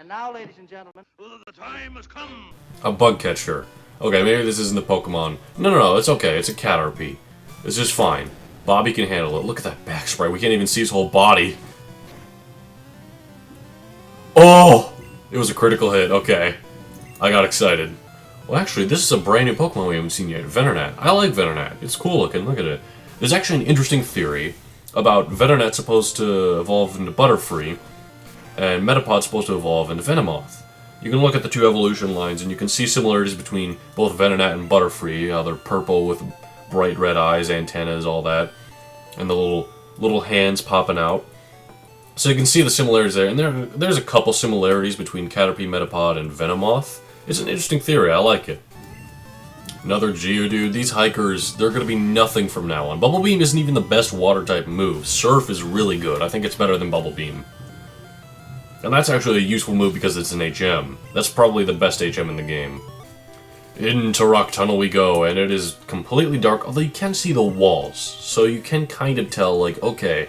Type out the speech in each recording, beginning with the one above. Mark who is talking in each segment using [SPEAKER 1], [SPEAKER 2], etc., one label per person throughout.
[SPEAKER 1] And now, ladies and gentlemen,
[SPEAKER 2] The time has come.
[SPEAKER 3] A bug catcher. Okay, maybe this isn't the Pokemon. No, it's okay. It's a Caterpie. It's just fine. Bobby can handle it. Look at that back sprite. We can't even see his whole body. Oh! It was a critical hit. Okay. I got excited. Well, actually, this is a brand new Pokemon we haven't seen yet. Venonat. I like Venonat. It's cool looking. Look at it. There's actually an interesting theory about Venonat supposed to evolve into Butterfree, and Metapod supposed to evolve into Venomoth. You can look at the two evolution lines, and you can see similarities between both Venonat and Butterfree. How they're purple with bright red eyes, antennas, all that, and the little hands popping out. So you can see the similarities there, and there's a couple similarities between Caterpie, Metapod, and Venomoth. It's an interesting theory. I like it. Another Geodude. These hikers, they're going to be nothing from now on. Bubble Beam isn't even the best water-type move. Surf is really good. I think it's better than Bubble Beam. And that's actually a useful move because it's an HM. That's probably the best HM in the game. Into Rock Tunnel we go, and it is completely dark, although you can see the walls. So you can kind of tell, like, okay,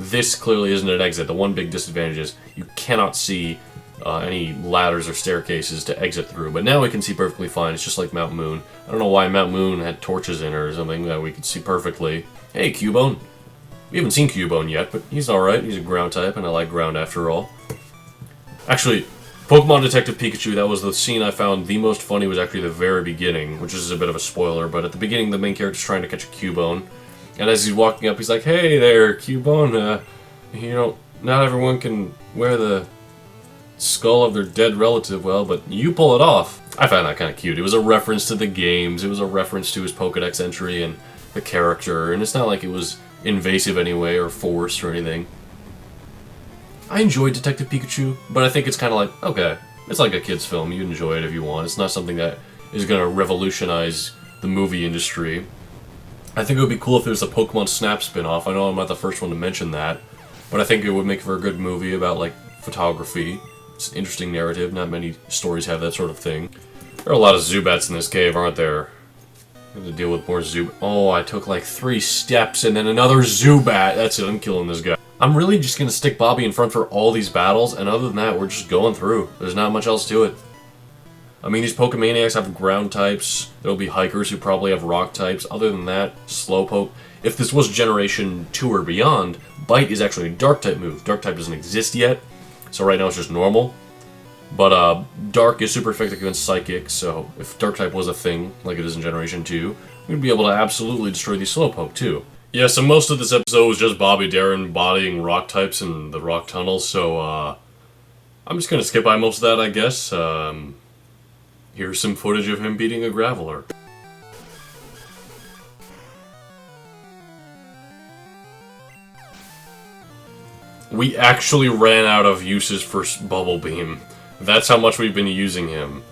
[SPEAKER 3] this clearly isn't an exit. The one big disadvantage is you cannot see any ladders or staircases to exit through, but now we can see perfectly fine. It's just like Mount Moon. I don't know why Mount Moon had torches in it or something that we could see perfectly. Hey, Cubone. We haven't seen Cubone yet, but he's alright. He's a ground type, and I like ground after all. Actually, Pokemon Detective Pikachu, that was the scene I found the most funny, was actually the very beginning, which is a bit of a spoiler, but at the beginning the main character's trying to catch a Cubone, and as he's walking up, he's like, hey there, Cubone, you know, not everyone can wear the skull of their dead relative well, but you pull it off. I found that kind of cute. It was a reference to the games, it was a reference to his Pokedex entry and the character, and it's not like it was invasive anyway or forced or anything. I enjoyed Detective Pikachu, but I think it's kind of like, okay, it's like a kid's film, you enjoy it if you want. It's not something that is going to revolutionize the movie industry. I think it would be cool if there was a Pokemon Snap spin-off. I know I'm not the first one to mention that, but I think it would make for a good movie about, like, photography. It's an interesting narrative, not many stories have that sort of thing. There are a lot of Zubats in this cave, aren't there? I have to deal with more Zubat. Oh, I took like 3 steps and then another Zubat. That's it, I'm killing this guy. I'm really just going to stick Bobby in front for all these battles, and other than that, we're just going through. There's not much else to it. I mean, these Pokemaniacs have ground types. There'll be hikers who probably have rock types. Other than that, Slowpoke. If this was Generation 2 or beyond, Bite is actually a Dark type move. Dark type doesn't exist yet, so right now it's just normal. But Dark is super effective against Psychic, so if Dark type was a thing, like it is in Generation 2, we'd be able to absolutely destroy these Slowpoke too. Yeah, so most of this episode was just Bobby Darin bodying rock types in the rock tunnels, so I'm just gonna skip by most of that, I guess. Here's some footage of him beating a Graveler. We actually ran out of uses for Bubble Beam. That's how much we've been using him.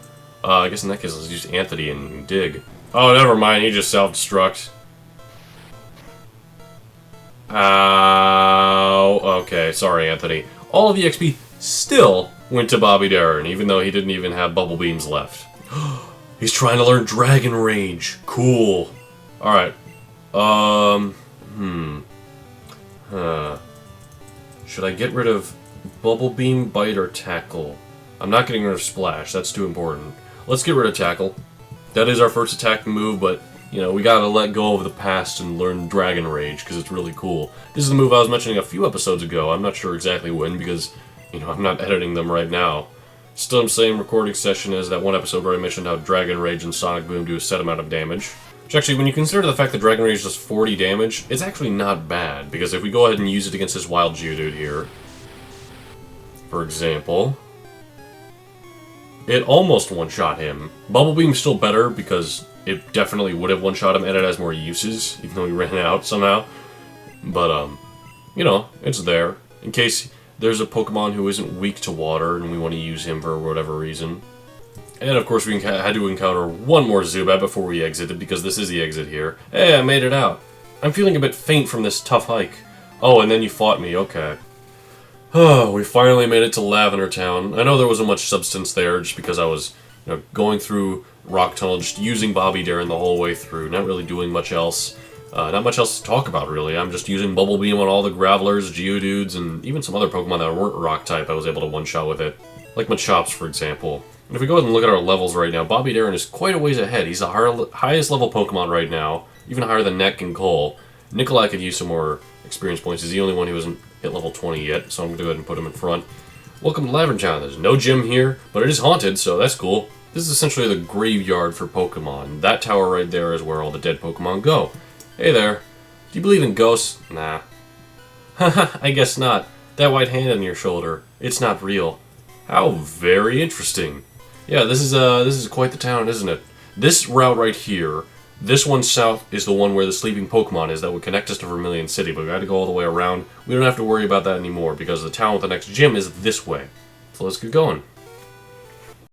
[SPEAKER 3] I guess in that case, let's use Anthony and Dig. Oh, never mind, he just self-destruct. Ow. Okay, sorry, Anthony. All of the XP still went to Bobby Darin, even though he didn't even have Bubble Beams left. He's trying to learn Dragon Rage. Cool. Alright. Should I get rid of Bubble Beam, Bite, or Tackle? I'm not getting rid of Splash. That's too important. Let's get rid of Tackle. That is our first attack move, but you know, we gotta let go of the past and learn Dragon Rage, because it's really cool. This is the move I was mentioning a few episodes ago. I'm not sure exactly when, because, you know, I'm not editing them right now. Still in the same recording session as that one episode where I mentioned how Dragon Rage and Sonic Boom do a set amount of damage. Which actually, when you consider the fact that Dragon Rage does 40 damage, it's actually not bad, because if we go ahead and use it against this wild Geodude here, for example, it almost one-shot him. Bubble Beam's still better, because it definitely would have one-shot him, and it has more uses, even though he ran out somehow. But, you know, it's there. In case there's a Pokemon who isn't weak to water, and we want to use him for whatever reason. And, of course, we had to encounter one more Zubat before we exited, because this is the exit here. Hey, I made it out. I'm feeling a bit faint from this tough hike. Oh, and then you fought me, okay. Oh, we finally made it to Lavender Town. I know there wasn't much substance there, just because I was, you know, going through Rock Tunnel, just using Bobby Darin the whole way through, not really doing much else. Not much else to talk about, really. I'm just using Bubble Beam on all the Gravelers, Geodudes, and even some other Pokemon that weren't Rock type I was able to one-shot with it. Like Machops, for example. And if we go ahead and look at our levels right now, Bobby Darin is quite a ways ahead. He's the highest level Pokemon right now, even higher than Neck and Cole. Nikolai could use some more experience points. He's the only one who hasn't hit level 20 yet, so I'm going to go ahead and put him in front. Welcome to Laverntown. There's no gym here, but it is haunted, so that's cool. This is essentially the graveyard for Pokemon. That tower right there is where all the dead Pokemon go. Hey there. Do you believe in ghosts? Nah. Haha, I guess not. That white hand on your shoulder, it's not real. How very interesting. Yeah, this is quite the town, isn't it? This route right here, this one south is the one where the sleeping Pokemon is that would connect us to Vermilion City, but we had to go all the way around. We don't have to worry about that anymore because the town with the next gym is this way. So let's get going.